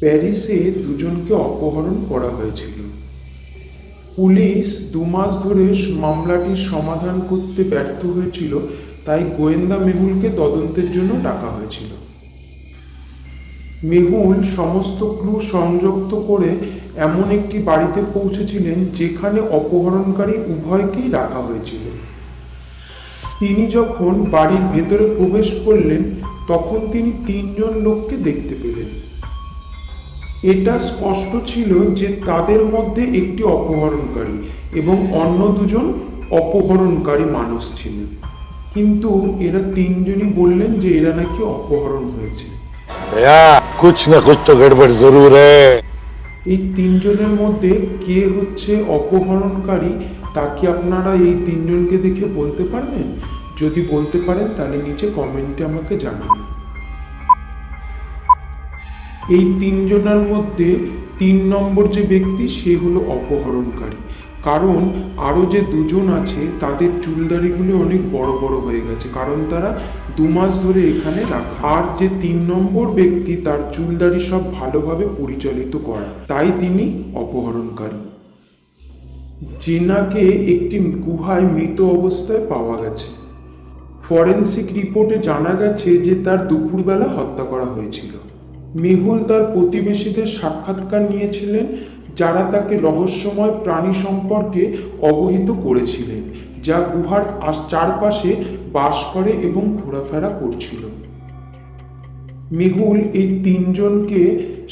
প্যারিসে দুজনকে অপহরণ করা হয়েছিল। পুলিশ 2 মাস ধরে মামলাটির সমাধান করতে ব্যর্থ হয়েছিল, তাই গোয়েন্দা মেহুলকে তদন্তের জন্য ডাকা হয়েছিল। মেহুল সমস্ত ক্লু সংযুক্ত করে এমন একটি বাড়িতে পৌঁছেছিলেন যেখানে অপহরণকারী উভয়কেই রাখা হয়েছিল। তিনি যখন বাড়ির ভেতরে প্রবেশ করলেন তখন তিনি 3 জন লোককে দেখতে পেলেন। এটা স্পষ্ট ছিল যে তাদের মধ্যে একটি অপহরণকারী এবং অন্য 2 জন অপহরণকারী মানুষ ছিলেন, কিন্তু এরা 3 জনই বললেন যে এরা নাকি অপহরণ হয়েছে। कुछ ना कुछ तो गड़बड़ जरूर है। এই 3 জনের মধ্যে কে হচ্ছে অপহরণকারী তা কি আপনারা এই 3 জনকে দেখে বলতে পারবেন? যদি বলতে পারেন তাহলে নিচে কমেন্টে আমাকে জানান। এই 3 জনের মধ্যে 3 নম্বর যে ব্যক্তি সে হলো অপহরণকারী, কারণ আরও যে 2 জন আছে তাদের চুলদাড়িগুলি অনেক বড় বড় হয়ে গেছে, কারণ তারা 2 মাস ধরে এখানে রাখা। আর যে 3 নম্বর ব্যক্তি তার চুলদাড়ি সব ভালোভাবে পরিচালিত করা, তাই তিনি অপহরণকারী। জেনাকে একটি গুহায় মৃত অবস্থায় পাওয়া গেছে। ফরেন্সিক রিপোর্টে জানা গেছে যে তার দুপুরবেলা হত্যা করা হয়েছিল। মেহুল তার প্রতিবেশীদের সাক্ষাৎকার নিয়েছিলেন যারা তাকে রহস্যময় প্রাণী সম্পর্কে অবহিত করেছিলেন, যা গুহার চারপাশে বাস করে এবং ঘোরাফেরা করছিল। মেহুল এই 3 জনকে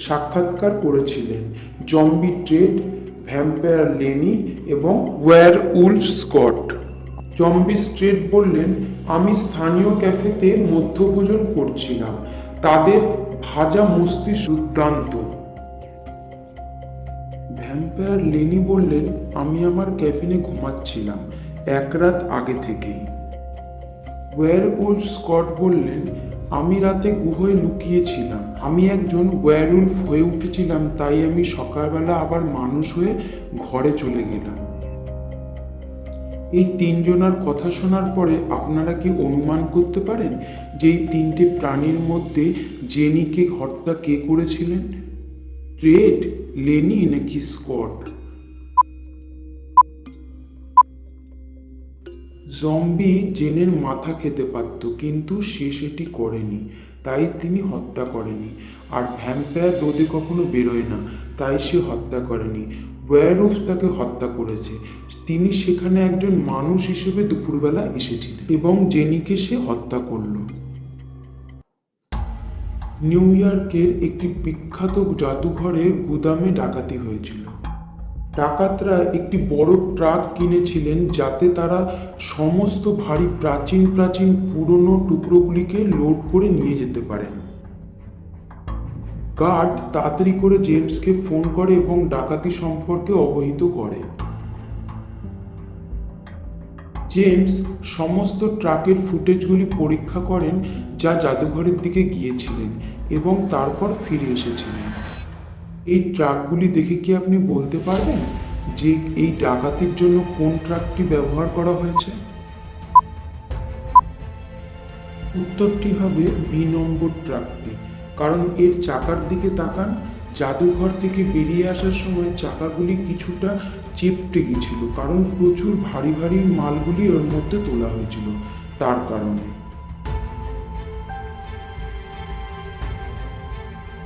সাক্ষাৎকার করেছিলেন: জম্বি ট্রেড, ভ্যাম্পায়ার লেনি এবং ওয়্যারউলফ স্কট। জম্বি স্ট্রেট বললেন, আমি স্থানীয় ক্যাফেতে মধ্যভোজন করছিলাম, তাদের ভাজা মস্তিষ্ক দুর্দান্ত। ভ্যাম্পায়ার লেনি বললেন, আমি আমার ক্যাফিনে ঘুমাচ্ছিলাম 1 রাত আগে থেকেই। ওয়্যারউলফ স্কট বললেন, আমি রাতে গুহায় লুকিয়েছিলাম, আমি একজন ওয়্যারউলফ হয়ে উঠেছিলাম, তাই আমি সকালবেলা আবার মানুষ হয়ে ঘরে চলে গেলাম। এই 3 জনের কথা শোনার পরে আপনারা কি অনুমান করতে পারেন যে এই 3টে প্রাণীর মধ্যে জেনিকে হত্যা কে করেছিলেন? ট্রেড, লেনি নাকি স্কট? জম্বি জেনের মাথা খেতে পারত, কিন্তু সে সেটি করেনি, তাই তিনি হত্যা করেনি। আর ভ্যাম্পায়ার রোদে কখনো বেরোয় না, তাই সে হত্যা করেনি। ওয়্যারউলফ তাকে হত্যা করেছে, তিনি সেখানে একজন মানুষ হিসেবে দুপুরবেলা এসেছিলেন এবং জেনিকে সে হত্যা করল। নিউ ইয়র্কের একটি বিখ্যাত জাদুঘরে গুদামে ডাকাতি হয়েছিল। ডাকাতরা একটি বড় ট্রাক কিনেছিলেন যাতে তারা সমস্ত ভারী প্রাচীন পুরনো টুকরোগুলিকে লোড করে নিয়ে যেতে পারেন। গার্ড তাড়াতাড়ি করে জেমসকে ফোন করে এবং ডাকাতি সম্পর্কে অবহিত করে। জেমস সমস্ত ট্রাকের ফুটেজগুলি পরীক্ষা করেন যা জাদুঘরের দিকে গিয়েছিলেন এবং তারপর ফিরে এসেছিলেন। এই ট্রাকগুলি দেখে কি আপনি বলতে পারবেন যে এই ডাকাতির জন্য কোন ট্রাকটি ব্যবহার করা হয়েছে? উত্তরটি হবে বি নম্বর ট্রাকটি, কারণ এর চাকার দিকে তাকান। জাদুঘর থেকে বেরিয়ে আসার সময় চাকাগুলি কিছুটা চেপটে গেছিল, কারণ প্রচুর ভারী মালগুলি ওর মধ্যে তোলা হয়েছিল, তার কারণে।